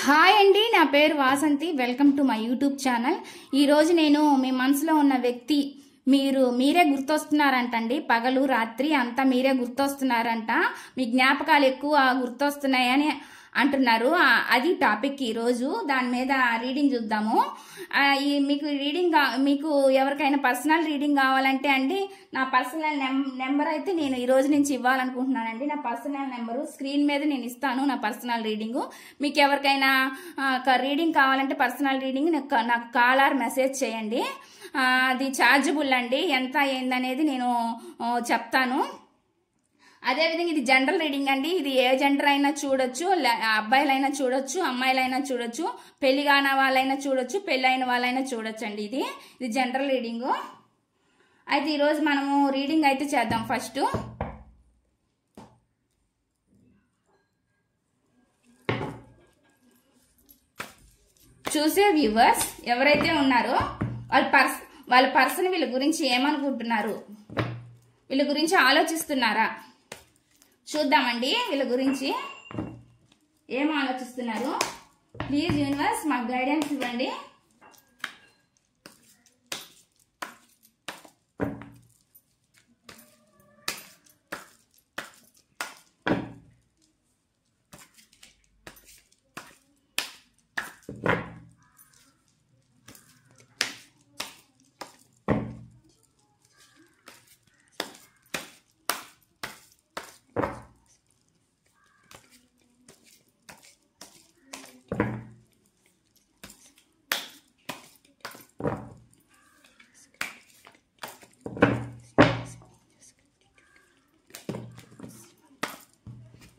Hi అండి, నా పేరు Vasanthi. Welcome to my YouTube channel. ఈరోజు నేను మీ మనసులో ఉన్న వ్యక్తి మీరే గుర్తొస్తున్నారంటండి. పగలు రాత్రి అంతా మీరే గుర్తొస్తున్నారంట. మీ జ్ఞాపకాలు ఎక్కువ గుర్తొస్తున్నాయని అంటున్నారు. అది టాపిక్ ఈరోజు. దాని మీద రీడింగ్ చూద్దాము. మీకు ఎవరికైనా పర్సనల్ రీడింగ్ కావాలంటే అండి, నా పర్సనల్ నెంబర్ అయితే నేను ఈ రోజు నుంచి ఇవ్వాలనుకుంటున్నానండి. నా పర్సనల్ నెంబరు స్క్రీన్ మీద నేను ఇస్తాను. నా పర్సనల్ రీడింగ్ మీకు ఎవరికైనా రీడింగ్ కావాలంటే పర్సనల్ రీడింగ్ నాకు కాల్ ఆర్ మెసేజ్ చేయండి. అది ఛార్జబుల్ అండి. ఎంత అయిందనేది నేను చెప్తాను. అదేవిధంగా ఇది జనరల్ రీడింగ్ అండి. ఇది ఏ జెండర్ అయినా చూడొచ్చు, అబ్బాయిలైనా చూడొచ్చు, అమ్మాయిలైనా చూడొచ్చు, పెళ్లి కాని వాళ్ళైనా చూడొచ్చు, పెళ్ళైన వాళ్ళైనా చూడొచ్చు అండి. ఇది జనరల్ రీడింగ్. అయితే ఈరోజు మనము రీడింగ్ అయితే చేద్దాం. ఫస్ట్ చూసే వ్యూవర్స్ ఎవరైతే ఉన్నారో వాళ్ళ పర్సన్ వీళ్ళ గురించి ఏమనుకుంటున్నారు, వీళ్ళ గురించి ఆలోచిస్తున్నారా చూద్దామండి. వీళ్ళ గురించి ఏం ఆలోచిస్తున్నారు? ప్లీజ్ యూనివర్స్ మాకు గైడెన్స్ ఇవ్వండి.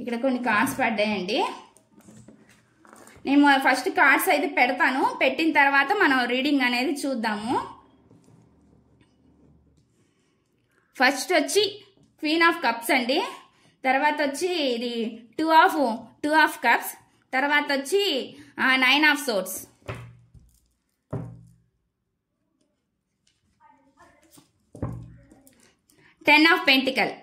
ఇక్కడ కొన్ని కార్డ్స్ పడ్డాయండి. నేను ఫస్ట్ కార్డ్స్ అయితే పెడతాను. పెట్టిన తర్వాత మనం రీడింగ్ అనేది చూద్దాము. ఫస్ట్ వచ్చి క్వీన్ ఆఫ్ కప్స్ అండి. తర్వాత వచ్చి ఇది టూ ఆఫ్ కప్స్. తర్వాత వచ్చి 9 of swords. Ten of Pentacle.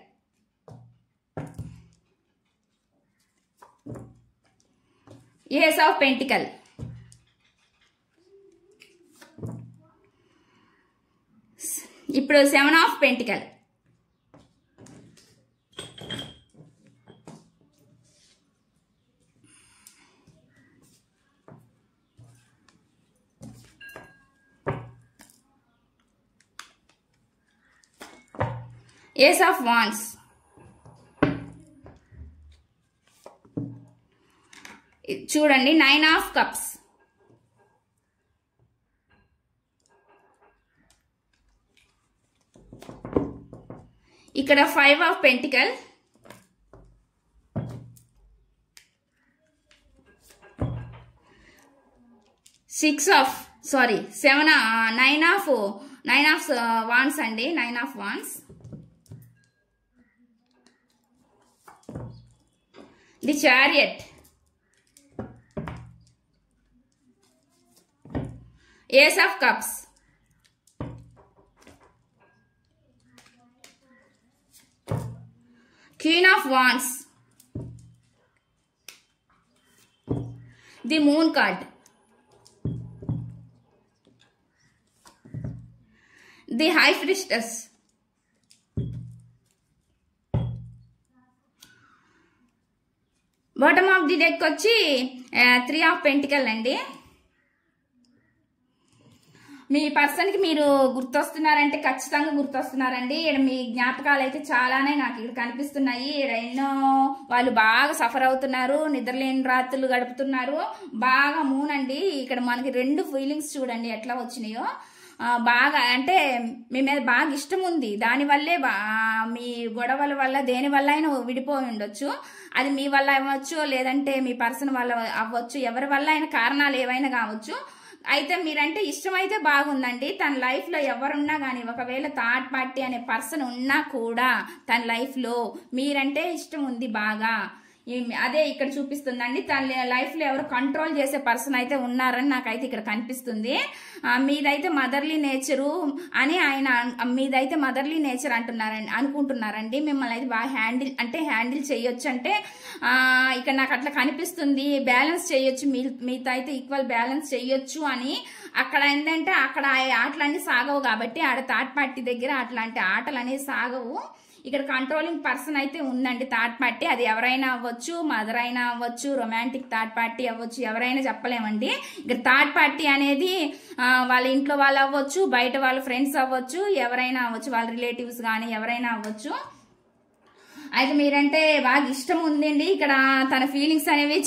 Ace of Pentacle. ఇప్పుడు 7 of Pentacle. Ace of Wands. చూడండి 9 ఆఫ్ కప్స్. ఇక్కడ 5 ఆఫ్ పెంటికల్. 9 ఆఫ్ వాన్స్ అండి. 9 of wands. The chariot. Ace of Cups. Queen of Wands. The Moon card. The High Priestess. Bottom of the deck వచ్చి 3 of Pentacle అండి. మీ పర్సన్కి మీరు గుర్తొస్తున్నారంటే ఖచ్చితంగా గుర్తొస్తున్నారండి. ఇక్కడ మీ జ్ఞాపకాలు అయితే చాలానే నాకు ఇక్కడ కనిపిస్తున్నాయి. ఇక్కడ ఎన్నో వాళ్ళు బాగా సఫర్ అవుతున్నారు, నిద్రలేని రాత్రులు గడుపుతున్నారు. బాగా మూన్ అండి. ఇక్కడ మనకి 2 ఫీలింగ్స్ చూడండి ఎట్లా వచ్చినాయో. బాగా అంటే మీ మీద బాగా ఇష్టం ఉంది. దానివల్లే మీ గొడవల వల్ల దేని వల్ల అయినా విడిపోయి ఉండొచ్చు. అది మీ వల్ల అవ్వచ్చు, లేదంటే మీ పర్సన్ వల్ల అవ్వచ్చు, ఎవరి వల్ల అయినా కారణాలు ఏవైనా కావచ్చు. అయితే మీరంటే ఇష్టం అయితే బాగుందండి. తన లైఫ్లో ఎవరున్నా కానీ, ఒకవేళ థర్డ్ పార్టీ అనే పర్సన్ ఉన్నా కూడా తన లైఫ్లో మీరంటే ఇష్టం ఉంది బాగా. అదే ఇక్కడ చూపిస్తుందండి. తన లైఫ్ లో ఎవరు కంట్రోల్ చేసే పర్సన్ అయితే ఉన్నారని నాకైతే ఇక్కడ కనిపిస్తుంది. మీదైతే మదర్లీ నేచరు అని ఆయన మీదైతే మదర్లీ నేచర్ అనుకుంటున్నారండి. మిమ్మల్ని అయితే బాగా హ్యాండిల్ చేయొచ్చు అంటే ఇక్కడ నాకు అట్లా కనిపిస్తుంది. బ్యాలెన్స్ చేయొచ్చు, మీతో అయితే ఈక్వల్ బ్యాలెన్స్ చేయొచ్చు అని. అక్కడ ఏంటంటే అక్కడ ఆటలన్నీ సాగవు కాబట్టి ఆడ థర్డ్ పార్టీ దగ్గర అట్లాంటి ఆటలు అనేవి సాగవు. ఇక్కడ కంట్రోలింగ్ పర్సన్ అయితే ఉందండి థర్డ్ పార్టీ. అది ఎవరైనా అవ్వచ్చు, మదర్ అయినా అవ్వచ్చు, రొమాంటిక్ థర్డ్ పార్టీ అవ్వచ్చు, ఎవరైనా చెప్పలేమండి. ఇక్కడ థర్డ్ పార్టీ అనేది వాళ్ళ ఇంట్లో వాళ్ళు అవ్వచ్చు, బయట వాళ్ళ ఫ్రెండ్స్ అవ్వచ్చు, ఎవరైనా అవ్వచ్చు, వాళ్ళ రిలేటివ్స్ కానీ ఎవరైనా అవ్వచ్చు. అయితే మీరంటే బాగా ఇష్టం ఉందండి. ఇక్కడ తన ఫీలింగ్స్ అనేవి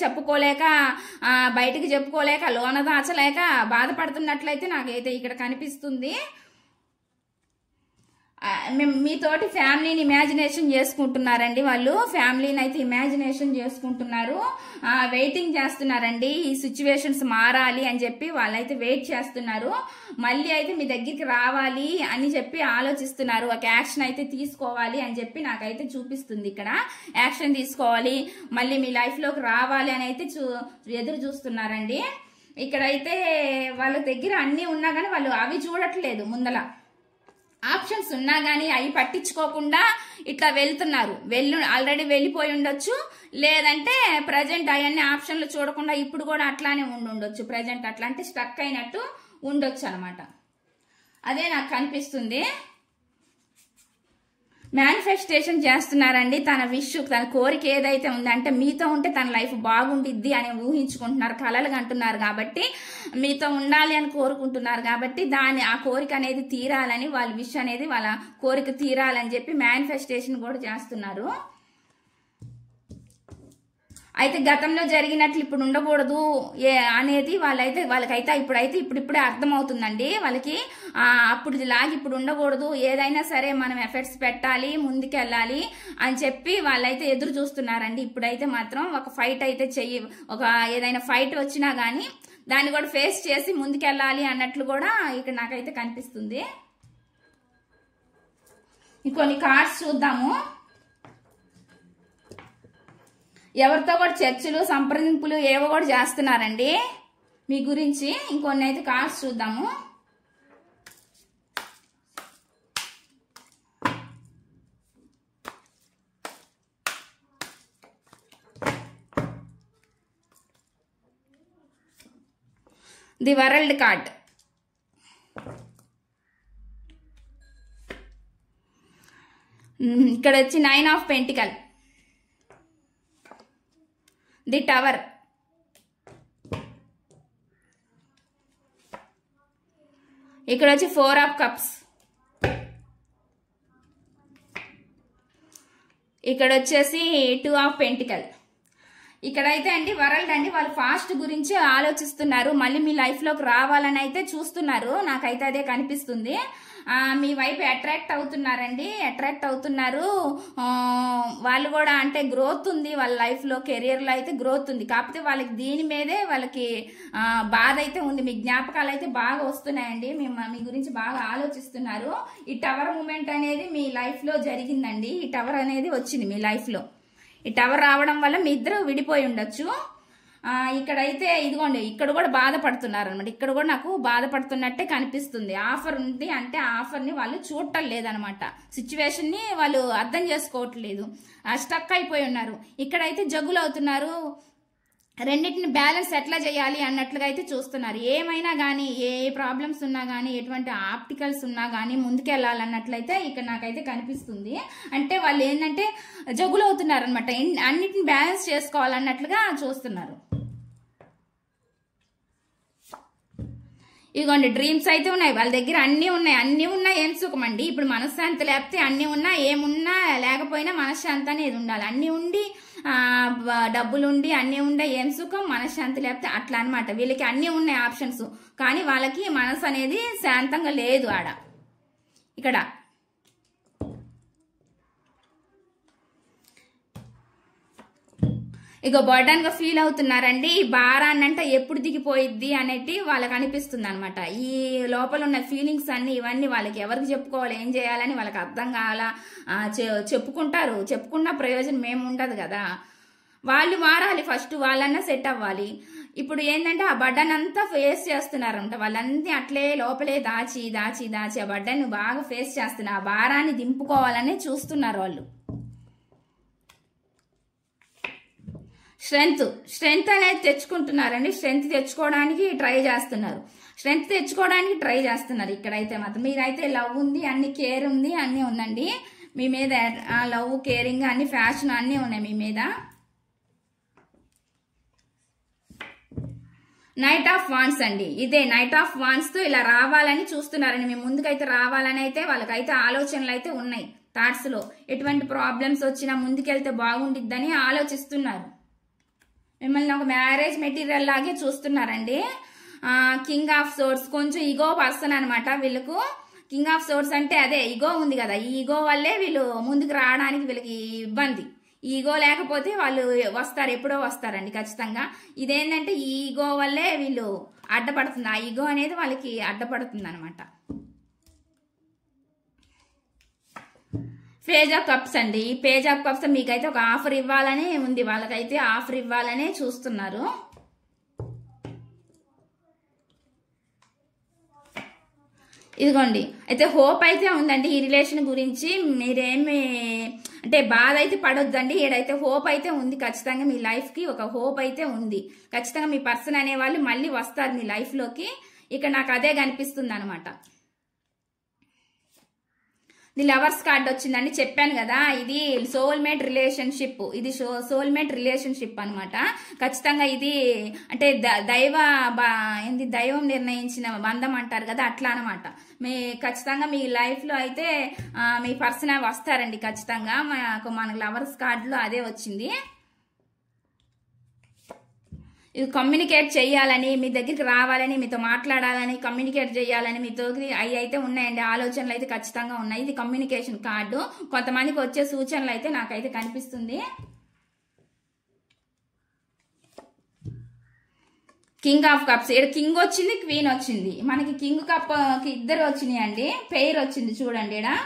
చెప్పుకోలేక బయటకు చెప్పుకోలేక లోన దాచలేక బాధపడుతున్నట్లయితే నాకైతే ఇక్కడ కనిపిస్తుంది. మీతోటి ఫ్యామిలీని ఇమాజినేషన్ చేసుకుంటున్నారండి. వాళ్ళు ఫ్యామిలీని అయితే ఇమాజినేషన్ చేసుకుంటున్నారు, వెయిటింగ్ చేస్తున్నారండి. ఈ సిచ్యువేషన్స్ మారాలి అని చెప్పి వాళ్ళైతే వెయిట్ చేస్తున్నారు. మళ్ళీ అయితే మీ దగ్గరికి రావాలి అని చెప్పి ఆలోచిస్తున్నారు. ఒక యాక్షన్ అయితే తీసుకోవాలి అని చెప్పి నాకైతే చూపిస్తుంది. ఇక్కడ యాక్షన్ తీసుకోవాలి, మళ్ళీ మీ లైఫ్ లోకి రావాలి అని అయితే ఎదురు చూస్తున్నారండి. ఇక్కడైతే వాళ్ళ దగ్గర అన్ని ఉన్నా కానీ వాళ్ళు అవి చూడట్లేదు. ముందల ఆప్షన్స్ ఉన్నా కానీ అవి పట్టించుకోకుండా ఇట్లా వెళ్తున్నారు. ఆల్రెడీ వెళ్ళిపోయి ఉండొచ్చు, లేదంటే ప్రజెంట్ అవన్నీ ఆప్షన్లు చూడకుండా ఇప్పుడు కూడా అట్లానే ఉండొచ్చు. ప్రజెంట్ అట్లా అంటే స్టక్ అయినట్టు ఉండొచ్చు అనమాట. అదే నాకు కనిపిస్తుంది. మేనిఫెస్టేషన్ చేస్తున్నారండి. తన విష్, తన కోరిక ఏదైతే ఉందంటే మీతో ఉంటే తన లైఫ్ బాగుండిద్ది అని ఊహించుకుంటున్నారు, కలలు అంటున్నారు కాబట్టి, మీతో ఉండాలి అని కోరుకుంటున్నారు కాబట్టి ఆ కోరిక అనేది తీరాలని, వాళ్ళ విష్ అనేది వాళ్ళ కోరిక తీరాలని చెప్పి మేనిఫెస్టేషన్ కూడా చేస్తున్నారు. అయితే గతంలో జరిగినట్లు ఇప్పుడు ఉండకూడదు అనేది వాళ్ళకైతే ఇప్పుడిప్పుడే అర్థమవుతుందండి. వాళ్ళకి అప్పుడు లాగి ఇప్పుడు ఉండకూడదు, ఏదైనా సరే మనం ఎఫర్ట్స్ పెట్టాలి, ముందుకెళ్ళాలి అని చెప్పి వాళ్ళైతే ఎదురు చూస్తున్నారండి. ఇప్పుడైతే మాత్రం ఒక ఫైట్ అయితే ఏదైనా ఫైట్ వచ్చినా గానీ దాన్ని కూడా ఫేస్ చేసి ముందుకెళ్ళాలి అన్నట్లు కూడా ఇక్కడ నాకైతే కనిపిస్తుంది. ఇంకొన్ని కార్డ్స్ చూద్దాము. ఎవరితో కూడా చర్చలు, సంప్రదింపులు ఏవో కూడా చేస్తున్నారండి మీ గురించి. ఇంకొన్ని అయితే కార్డ్స్ చూద్దాము. The world card. ఇక్కడ వచ్చి 9 ఆఫ్ పెంటికల్, ది టవర్, ఇక్కడ వచ్చి 4 ఆఫ్ కప్స్, ఇక్కడ వచ్చేసి 2 ఆఫ్ పెంటికల్. ఇక్కడైతే అండి వరల్డ్ అండి వాళ్ళు ఫాస్ట్ గురించి ఆలోచిస్తున్నారు, మళ్ళీ మీ లైఫ్ లోకి రావాలని అయితే చూస్తున్నారు. నాకైతే అదే కనిపిస్తుంది. మీ వైపు అట్రాక్ట్ అవుతున్నారు. వాళ్ళు కూడా అంటే గ్రోత్ ఉంది వాళ్ళ లైఫ్ లో, కెరియర్ లో అయితే గ్రోత్ ఉంది. కాకపోతే వాళ్ళకి దీని మీదే వాళ్ళకి బాధ అయితే ఉంది. మీ జ్ఞాపకాలు అయితే బాగా వస్తున్నాయండి. మీ గురించి బాగా ఆలోచిస్తున్నారు. ఈ టవర్ మూమెంట్ అనేది మీ లైఫ్ లో జరిగిందండి. ఈ టవర్ అనేది వచ్చింది మీ లైఫ్ లో. ఈ టవర్ రావడం వల్ల మీ ఇద్దరు విడిపోయి ఉండొచ్చు. ఇక్కడైతే ఇదిగోండి, ఇక్కడ కూడా బాధపడుతున్నారు అనమాట. ఇక్కడ కూడా నాకు బాధపడుతున్నట్టే కనిపిస్తుంది. ఆఫర్ ఉంది అంటే ఆఫర్ ని వాళ్ళు చూడటం లేదనమాట. సిచ్యువేషన్ ని వాళ్ళు అర్థం చేసుకోవట్లేదు, స్టక్ అయిపోయి ఉన్నారు. ఇక్కడైతే జగ్గులు అవుతున్నారు. రెండింటిని బ్యాలెన్స్ ఎట్లా చేయాలి అన్నట్లుగా అయితే చూస్తున్నారు. ఏమైనా కానీ, ఏ ప్రాబ్లమ్స్ ఉన్నా కానీ, ఎటువంటి ఆప్టికల్స్ ఉన్నా కానీ ముందుకెళ్ళాలన్నట్లయితే ఇక్కడ నాకైతే కనిపిస్తుంది. అంటే వాళ్ళు ఏంటంటే జగ్గులు అవుతున్నారు అనమాట. అన్నిటిని బ్యాలెన్స్ చేసుకోవాలన్నట్లుగా చూస్తున్నారు. ఇదిగోండి డ్రీమ్స్ అయితే ఉన్నాయి వాళ్ళ దగ్గర. అన్ని ఉన్నాయి ఏం సుఖమండి. ఇప్పుడు మనశ్శాంతి లేకపోతే అన్ని ఉన్నా ఏమున్నా లేకపోయినా మనశ్శాంతి అనేది ఉండాలి. అన్ని ఉండి డబ్బులుండి అన్ని ఉండే ఏం సుఖం, మనశ్శాంతి లేకపోతే అట్లా అనమాట. వీళ్ళకి అన్ని ఉన్నాయి ఆప్షన్స్, కానీ వాళ్ళకి మనసు అనేది శాంతంగా లేదు ఆడ. ఇక్కడ ఇక బర్డన్ గా ఫీల్ అవుతున్నారండి. ఈ భారాన్ని అంటే ఎప్పుడు దిగిపోయిద్ది అనేది వాళ్ళకి అనిపిస్తుంది అనమాట. ఈ లోపల ఉన్న ఫీలింగ్స్ అన్ని ఇవన్నీ వాళ్ళకి ఎవరికి చెప్పుకోవాలి, ఏం చేయాలని వాళ్ళకి అర్థం కావాలా. చెప్పుకుంటారు, చెప్పుకున్న ప్రయోజనం ఏమి ఉండదు కదా. వాళ్ళు మారాలి, ఫస్ట్ వాళ్ళన్నా సెట్ అవ్వాలి. ఇప్పుడు ఏంటంటే ఆ బర్డన్ అంతా ఫేస్ చేస్తున్నారంట. వాళ్ళంతా అట్లే లోపలే దాచి దాచి దాచి ఆ బర్డన్ బాగా ఫేస్ చేస్తున్నారు. ఆ భారాన్ని దింపుకోవాలని చూస్తున్నారు వాళ్ళు. స్ట్రెంగ్త్ అనేది తెచ్చుకుంటున్నారండి. స్ట్రెంగ్త్ తెచ్చుకోవడానికి ట్రై చేస్తున్నారు. ఇక్కడైతే మాత్రం మీరైతే లవ్ ఉంది, అన్ని కేర్ ఉంది, అన్ని ఉందండి మీ మీద. లవ్, కేరింగ్, అన్ని ఫ్యాషన్ అన్ని ఉన్నాయి మీ మీద. నైట్ ఆఫ్ వాండ్స్ అండి. ఇదే నైట్ ఆఫ్ వాండ్స్ తో ఇలా రావాలని చూస్తున్నారండి. మీ ముందుకైతే రావాలని అయితే వాళ్ళకైతే ఆలోచనలు అయితే ఉన్నాయి. థాట్స్ లో ఎటువంటి ప్రాబ్లమ్స్ వచ్చినా ముందుకెళ్తే బాగుండిద్దని ఆలోచిస్తున్నారు. మిమ్మల్ని ఒక మ్యారేజ్ మెటీరియల్ లాగే చూస్తున్నారండి. కింగ్ ఆఫ్ సోర్స్ కొంచెం ఈగో పర్సన్ అనమాట వీళ్ళకు. కింగ్ ఆఫ్ సోర్స్ అంటే అదే ఈగో ఉంది కదా, ఈ ఈగో వల్లే వీళ్ళు ముందుకు రావడానికి వీళ్ళకి ఇబ్బంది. ఈగో లేకపోతే వాళ్ళు వస్తారు, ఎప్పుడో వస్తారండి ఖచ్చితంగా. ఇదేంటంటే ఈ ఈగో వల్లే వీళ్ళు అడ్డపడుతుంది. ఆ ఈగో అనేది వాళ్ళకి అడ్డపడుతుంది అనమాట. పేజ్ ఆఫ్ కప్స్ అండి. ఈ పేజ్ ఆఫ్ కప్స్ మీకైతే ఒక ఆఫర్ ఇవ్వాలనే ఉంది, వాళ్ళకైతే ఆఫర్ ఇవ్వాలనే చూస్తున్నారు. ఇదిగోండి, అయితే హోప్ అయితే ఉందండి ఈ రిలేషన్ గురించి. మీరేమి అంటే బాధ అయితే పడొద్దండి. ఏడైతే హోప్ అయితే ఉంది ఖచ్చితంగా. మీ లైఫ్ కి ఒక హోప్ అయితే ఉంది ఖచ్చితంగా. మీ పర్సన్ అనేవాళ్ళు మళ్ళీ వస్తారు మీ లైఫ్ లోకి. ఇక్కడ నాకు అదే కనిపిస్తుంది అనమాట. ది లవర్స్ కార్డ్ వచ్చిందండి. చెప్పాను కదా, ఇది సోల్మేట్ రిలేషన్షిప్. ఇది సోల్మేట్ రిలేషన్షిప్ అనమాట. ఖచ్చితంగా ఇది అంటే దైవం నిర్ణయించిన బంధం అంటారు కదా, అట్లా అనమాట. ఖచ్చితంగా మీ లైఫ్ లో అయితే మీ పర్సన్ వస్తారండి ఖచ్చితంగా. మనకు లవర్స్ కార్డులో అదే వచ్చింది. ఇది కమ్యూనికేట్ చేయాలని, మీ దగ్గరికి రావాలని, మీతో మాట్లాడాలని, కమ్యూనికేట్ చేయాలని మీతో అవి అయితే ఉన్నాయండి. ఆలోచనలు అయితే ఖచ్చితంగా ఉన్నాయి. ఇది కమ్యూనికేషన్ కార్డు. కొంతమందికి వచ్చే సూచనలు అయితే నాకైతే కనిపిస్తుంది. King of cups. ఇక్కడ కింగ్ వచ్చింది, క్వీన్ వచ్చింది. మనకి కింగ్ కప్ ఇద్దరు వచ్చినాయి అండి. పెయిర్ వచ్చింది చూడండి. ఇక్కడ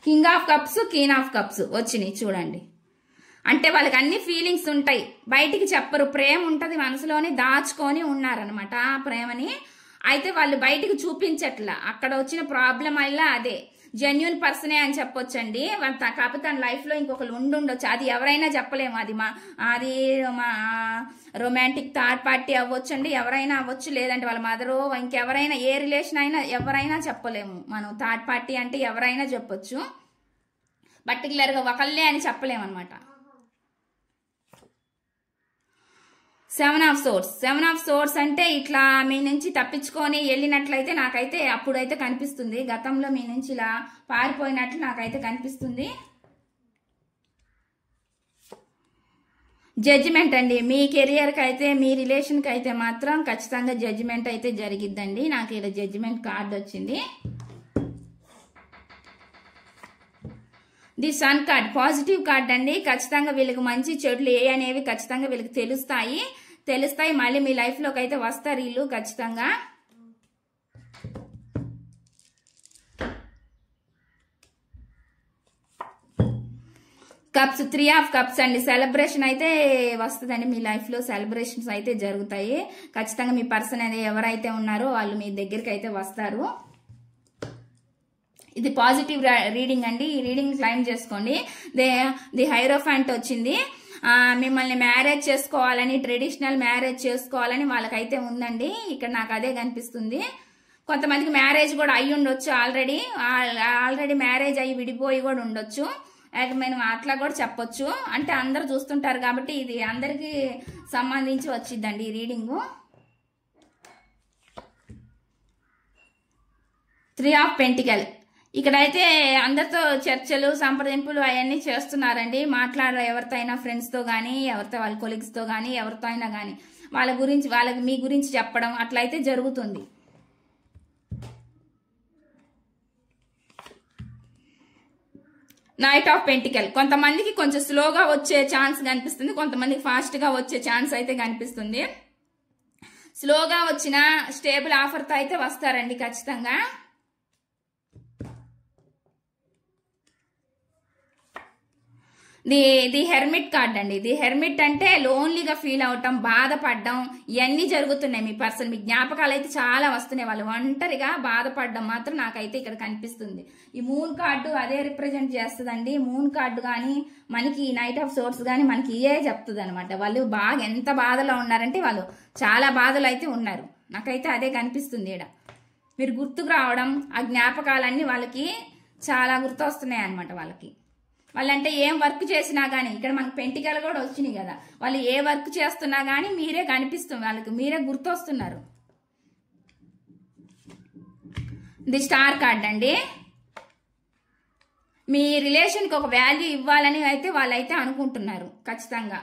king of cups, queen of cups వచ్చినాయి చూడండి. అంటే వాళ్ళకి అన్ని ఫీలింగ్స్ ఉంటాయి, బయటికి చెప్పరు. ప్రేమ ఉంటది, మనసులోనే దాచుకొని ఉన్నారనమాట ఆ ప్రేమని. అయితే వాళ్ళు బయటికి చూపించట్లా. అక్కడ వచ్చిన ప్రాబ్లం వల్ల అదే జెన్యున్ పర్సనే అని చెప్పొచ్చండి. కాకపోతే తన లైఫ్ లో ఇంకొకరు ఉండొచ్చు. అది ఎవరైనా చెప్పలేము. అది రొమాంటిక్ థర్డ్ పార్టీ అవ్వచ్చండి, ఎవరైనా అవ్వచ్చు. లేదంటే వాళ్ళ మదరు, ఇంకెవరైనా, ఏ రిలేషన్ అయినా ఎవరైనా చెప్పలేము. మనం థర్డ్ పార్టీ అంటే ఎవరైనా చెప్పొచ్చు, పర్టికులర్ గా ఒకళ్ళే అని చెప్పలేము అనమాట. సెవెన్ ఆఫ్ సోర్స్ అంటే ఇట్లా మీ నుంచి తప్పించుకొని వెళ్ళినట్లయితే నాకైతే అప్పుడైతే కనిపిస్తుంది. గతంలో మీ నుంచి ఇలా పారిపోయినట్లు నాకైతే కనిపిస్తుంది. జడ్జిమెంట్ అండి. మీ కెరియర్ కి అయితే, మీ రిలేషన్ కి అయితే మాత్రం ఖచ్చితంగా జడ్జిమెంట్ అయితే జరిగిద్దండి. నాకు ఇలా జడ్జిమెంట్ కార్డు వచ్చింది. The sun card positive card అండి. ఖచ్చితంగా వీళ్ళకి మంచి చెడులు ఏ అనేవి ఖచ్చితంగా వీళ్ళకి తెలుస్తాయి. మళ్ళీ మీ లైఫ్ లోకి అయితే వస్తారు వీళ్ళు ఖచ్చితంగా. కప్స్, 3 ఆఫ్ కప్స్ అండి. సెలబ్రేషన్ అయితే వస్తుందండి మీ లైఫ్ లో. సెలబ్రేషన్స్ అయితే జరుగుతాయి ఖచ్చితంగా. మీ పర్సన్ అనేది ఎవరైతే ఉన్నారో వాళ్ళు మీ దగ్గరికి అయితే వస్తారు. ఇది పాజిటివ్ రీడింగ్ అండి. ఈ రీడింగ్ క్లైమ్ చేసుకోండి. ది హైరోఫాంట్ వచ్చింది. మిమ్మల్ని మ్యారేజ్ చేసుకోవాలని, ట్రెడిషనల్ మ్యారేజ్ చేసుకోవాలని వాళ్ళకైతే ఉందండి. ఇక్కడ నాకు అదే కనిపిస్తుంది. కొంతమందికి మ్యారేజ్ కూడా అయ్యి ఉండొచ్చు. ఆల్రెడీ మ్యారేజ్ అయ్యి విడిపోయి కూడా ఉండొచ్చు. మనం అట్లా కూడా చెప్పొచ్చు. అంటే అందరు చూస్తుంటారు కాబట్టి ఇది అందరికి సంబంధించి వచ్చిందండి ఈ రీడింగు. 3 of pentacle. ఇక్కడైతే అందరితో చర్చలు, సంప్రదింపులు అవన్నీ చేస్తున్నారండి. మాట్లాడారు ఎవరితో అయినా, ఫ్రెండ్స్ తో గానీ, ఎవరితో వాళ్ళ కొలీగ్స్ తో గానీ, ఎవరితో అయినా గానీ వాళ్ళకి మీ గురించి చెప్పడం అట్లయితే జరుగుతుంది. నైట్ ఆఫ్ పెంటికల్ కొంతమందికి కొంచెం స్లోగా వచ్చే ఛాన్స్ కనిపిస్తుంది, కొంతమందికి ఫాస్ట్గా వచ్చే ఛాన్స్ అయితే కనిపిస్తుంది. స్లోగా వచ్చిన స్టేబుల్ ఆఫర్తో అయితే వస్తారండి ఖచ్చితంగా. ది హెర్మిట్ కార్డ్ అండి. ది హెర్మిట్ అంటే లోన్లీగా ఫీల్ అవటం, బాధపడడం ఇవన్నీ జరుగుతున్నాయి మీ పర్సన్. మీ జ్ఞాపకాలు అయితే చాలా వస్తున్నాయి. వాళ్ళు ఒంటరిగా బాధపడడం మాత్రం నాకైతే ఇక్కడ కనిపిస్తుంది. ఈ మూన్ కార్డు అదే రిప్రజెంట్ చేస్తుందండి. మూన్ కార్డు కానీ మనకి నైట్ ఆఫ్ సోర్స్ కానీ మనకి ఇయే చెప్తుంది అనమాట. వాళ్ళు బాగా ఎంత బాధలో ఉన్నారంటే వాళ్ళు చాలా బాధలు అయితే ఉన్నారు. నాకైతే అదే కనిపిస్తుంది ఇక్కడ. మీరు గుర్తుకు రావడం, ఆ జ్ఞాపకాలన్నీ వాళ్ళకి చాలా గుర్తొస్తున్నాయి అనమాట. వాళ్ళంటే ఏం వర్క్ చేసినా కానీ ఇక్కడ మనకు పెంటికలు కూడా వచ్చినాయి కదా, వాళ్ళు ఏ వర్క్ చేస్తున్నా కానీ మీరే కనిపిస్తుంది వాళ్ళకి, మీరే గుర్తొస్తున్నారు. ది స్టార్ కార్డ్ అండి. మీ రిలేషన్కి ఒక వాల్యూ ఇవ్వాలని అయితే వాళ్ళైతే అనుకుంటున్నారు ఖచ్చితంగా.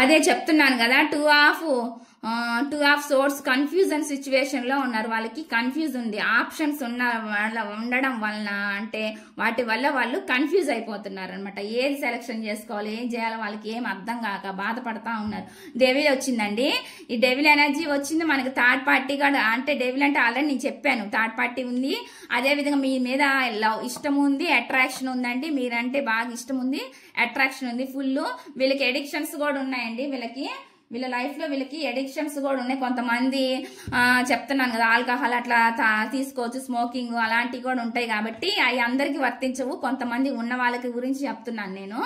అదే చెప్తున్నాను కదా, two of swords confusion situation లో ఉన్నారు. వాళ్ళకి కన్ఫ్యూజ్ ఉంది, ఆప్షన్స్ ఉండడం వలన అంటే వాటి వల్ల వాళ్ళు కన్ఫ్యూజ్ అయిపోతున్నారు అనమాట. ఏది సెలెక్షన్ చేసుకోవాలి, ఏం చేయాలో వాళ్ళకి ఏం అర్థం కాక బాధపడతా ఉన్నారు. డెవిల్ వచ్చిందండి. ఈ డెవిల్ ఎనర్జీ వచ్చింది మనకి. థర్డ్ పార్టీ కూడా అంటే డెవిల్ అంటే ఆల్రెడీ నేను చెప్పాను, థర్డ్ పార్టీ ఉంది. అదే విధంగా మీ మీద లవ్ ఇష్టం ఉంది, అట్రాక్షన్ ఉందండి. మీరంటే బాగా ఇష్టం ఉంది, అట్రాక్షన్ ఉంది ఫుల్. వీళ్ళకి ఎడిక్షన్స్ కూడా ఉన్నాయండి. వీళ్ళ లైఫ్ లో వీళ్ళకి ఎడిక్షన్స్ కూడా ఉన్నాయి. కొంతమంది చెప్తున్నాను కదా, ఆల్కహాల్ అట్లా తీసుకోవచ్చు, స్మోకింగ్ అలాంటివి కూడా ఉంటాయి. కాబట్టి అవి అందరికి వర్తించవు, కొంతమంది ఉన్న వాళ్ళకి గురించి చెప్తున్నాను నేను.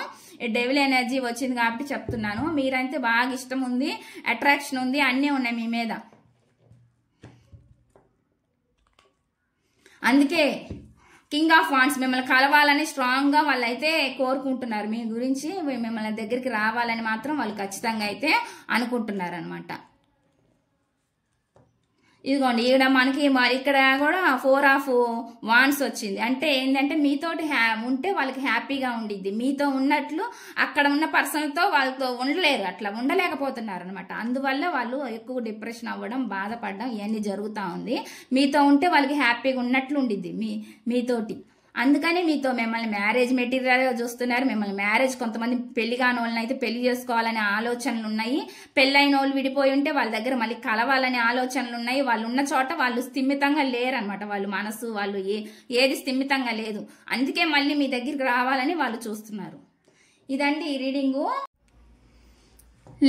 డెవిల్ ఎనర్జీ వచ్చింది కాబట్టి చెప్తున్నాను. మీరైతే బాగా ఇష్టం ఉంది, అట్రాక్షన్ ఉంది, అన్నీ ఉన్నాయి మీ మీద. అందుకే కింగ్ ఆఫ్ వాండ్స్ మిమ్మల్ని కలవాలని స్ట్రాంగ్ గా వాళ్ళైతే కోరుకుంటున్నారు. మీ గురించి మిమ్మల్ని దగ్గరికి రావాలని మాత్రం వాళ్ళు ఖచ్చితంగా అయితే అనుకుంటున్నారు అనమాట. ఇదిగోండి ఈడ మనకి ఇక్కడ కూడా 4 ఆఫ్ వాండ్స్ వచ్చింది. అంటే ఏంటంటే మీతోటి ఉంటే వాళ్ళకి హ్యాపీగా ఉండిద్ది. మీతో ఉన్నట్లు అక్కడ ఉన్న పర్సన్తో వాళ్ళతో ఉండలేరు, అట్లా ఉండలేకపోతున్నారు అనమాట. అందువల్ల వాళ్ళు ఎక్కువ డిప్రెషన్ అవ్వడం, బాధపడడం ఇవన్నీ జరుగుతూ ఉంది. మీతో ఉంటే వాళ్ళకి హ్యాపీగా ఉన్నట్లు ఉండిద్ది మీతోటి. అందుకని మీతో మిమ్మల్ని మ్యారేజ్ మెటీరియల్ చూస్తున్నారు. మిమ్మల్ని మ్యారేజ్, కొంతమంది పెళ్లి కాని వాళ్ళని అయితే పెళ్లి చేసుకోవాలనే ఆలోచనలు ఉన్నాయి. పెళ్ళైన వాళ్ళు విడిపోయి ఉంటే వాళ్ళ దగ్గర మళ్ళీ కలవాలనే ఆలోచనలు ఉన్నాయి. వాళ్ళు ఉన్న చోట వాళ్ళు స్థిమితంగా లేరనమాట. వాళ్ళు మనసు వాళ్ళు ఏది స్థిమితంగా లేదు. అందుకే మళ్ళీ మీ దగ్గరికి రావాలని వాళ్ళు చూస్తున్నారు. ఇదండి ఈ రీడింగు.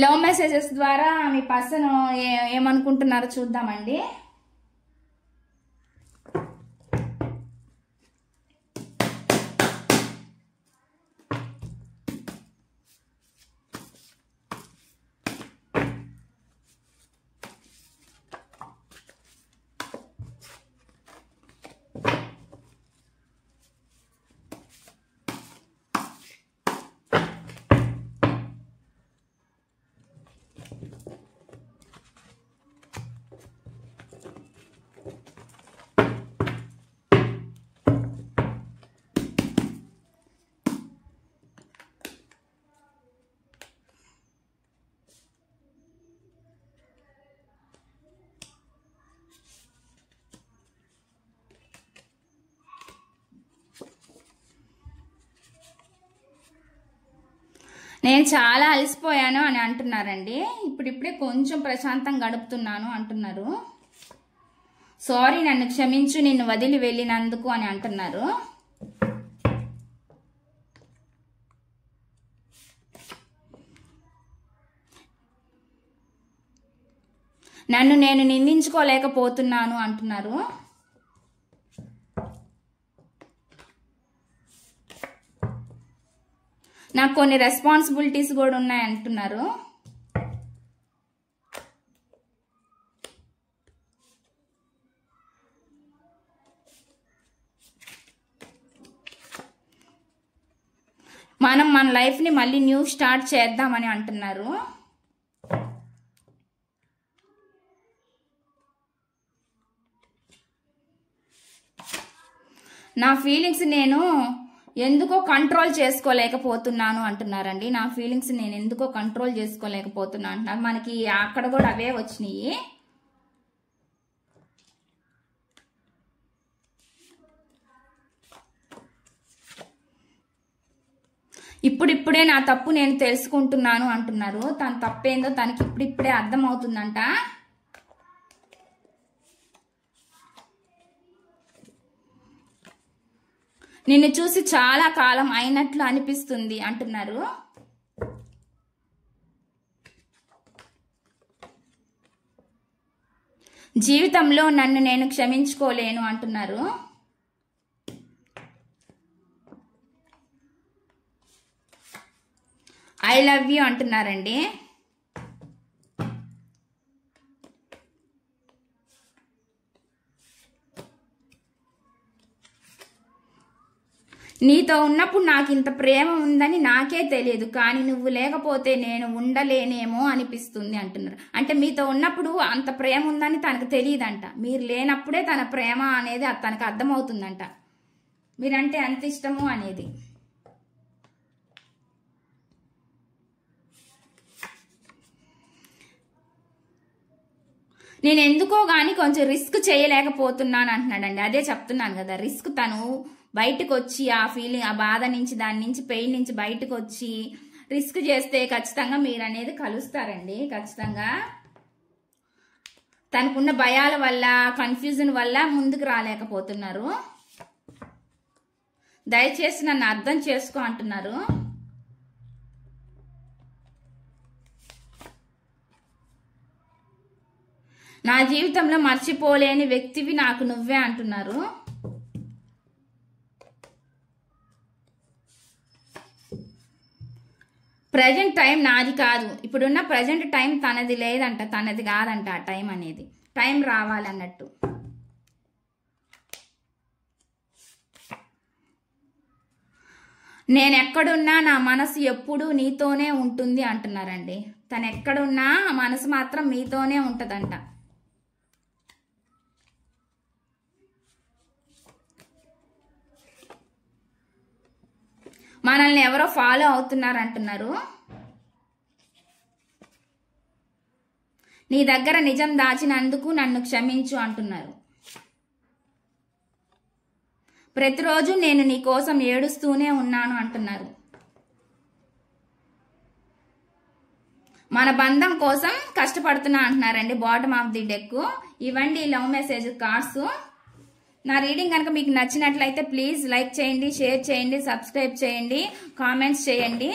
లవ్ మెసేజెస్ ద్వారా మీ పర్సన్ ఏమనుకుంటున్నారో చూద్దామండి. నేను చాలా అలసిపోయాను అని అంటున్నారండి. ఇప్పుడిప్పుడే కొంచెం ప్రశాంతం గడుపుతున్నాను అంటున్నారు. సారీ, నన్ను క్షమించు, నిన్ను వదిలి వెళ్ళినందుకు అని అంటున్నారు. నన్ను నేను నిందించుకోలేకపోతున్నాను అంటున్నారు. నాకు కొన్ని రెస్పాన్సిబిలిటీస్ కూడా ఉన్నాయి అంటున్నారు. మనం మన లైఫ్ని మళ్ళీ న్యూ స్టార్ట్ చేద్దామని అంటున్నారు. నా ఫీలింగ్స్ నేను ఎందుకో కంట్రోల్ చేసుకోలేకపోతున్నాను అంటున్నారండి. నా ఫీలింగ్స్ నేను ఎందుకో కంట్రోల్ చేసుకోలేకపోతున్నా అంటున్నారు. మనకి అక్కడ కూడా అవే వచ్చినాయి. ఇప్పుడిప్పుడే నా తప్పు నేను తెలుసుకుంటున్నాను అంటున్నారు. తన తప్పేందో తనకి ఇప్పుడిప్పుడే అర్థం అవుతుందంట. నిన్ను చూసి చాలా కాలం అయినట్లు అనిపిస్తుంది అంటున్నారు. జీవితంలో నన్ను నేను క్షమించుకోలేను అంటున్నారు. ఐ లవ్ యూ అంటున్నారండి. నీతో ఉన్నప్పుడు నాకు ఇంత ప్రేమ ఉందని నాకే తెలియదు, కానీ నువ్వు లేకపోతే నేను ఉండలేనేమో అనిపిస్తుంది అంటున్నారు. అంటే మీతో ఉన్నప్పుడు అంత ప్రేమ ఉందని తనకు తెలియదంట. మీరు లేనప్పుడే తన ప్రేమ అనేది తనకు అర్థమవుతుందంట. మీరంటే ఎంత ఇష్టము అనేది. నేను ఎందుకో గానీ కొంచెం రిస్క్ చేయలేకపోతున్నాను అంటున్నాడండి. అదే చెప్తున్నాను కదా, రిస్క్ తను బయటకు వచ్చి ఆ ఫీలింగ్, ఆ బాధ నుంచి, దాని నుంచి, పెయిన్ నుంచి బయటకు వచ్చి రిస్క్ చేస్తే ఖచ్చితంగా మీరు అనేది కలుస్తారండి. ఖచ్చితంగా తనకున్న భయాల వల్ల, కన్ఫ్యూజన్ వల్ల ముందుకు రాలేకపోతున్నారు. దయచేసి నన్ను అర్థం చేసుకో అంటున్నారు. నా జీవితంలో మర్చిపోలేని వ్యక్తివి నాకు నువ్వే అంటున్నారు. ప్రజెంట్ టైం నాది కాదు, ఇప్పుడున్న ప్రజెంట్ టైం తనది లేదంట, తనది కాదంట. ఆ టైం అనేది టైం రావాలన్నట్టు. నేను ఎక్కడున్నా నా మనసు ఎప్పుడూ నీతోనే ఉంటుంది అంటున్నారండి. తను ఎక్కడున్నా మనసు మాత్రం మీతోనే ఉంటదంట. మనల్ని ఎవరో ఫాలో అవుతున్నారు అంటున్నారు. నీ దగ్గర నిజం దాచినందుకు నన్ను క్షమించు అంటున్నారు. ప్రతిరోజు నేను నీ కోసం ఏడుస్తూనే ఉన్నాను అంటున్నారు. మన బంధం కోసం కష్టపడుతున్నా అంటున్నారండి. Bottom of the deck. ఇవ్వండి లవ్ మెసేజ్ కార్డ్స్. నా రీడింగ్ కనుక మీకు నచ్చినట్లయితే ప్లీజ్ లైక్ చేయండి, షేర్ చేయండి, సబ్స్క్రైబ్ చేయండి, కామెంట్స్ చేయండి.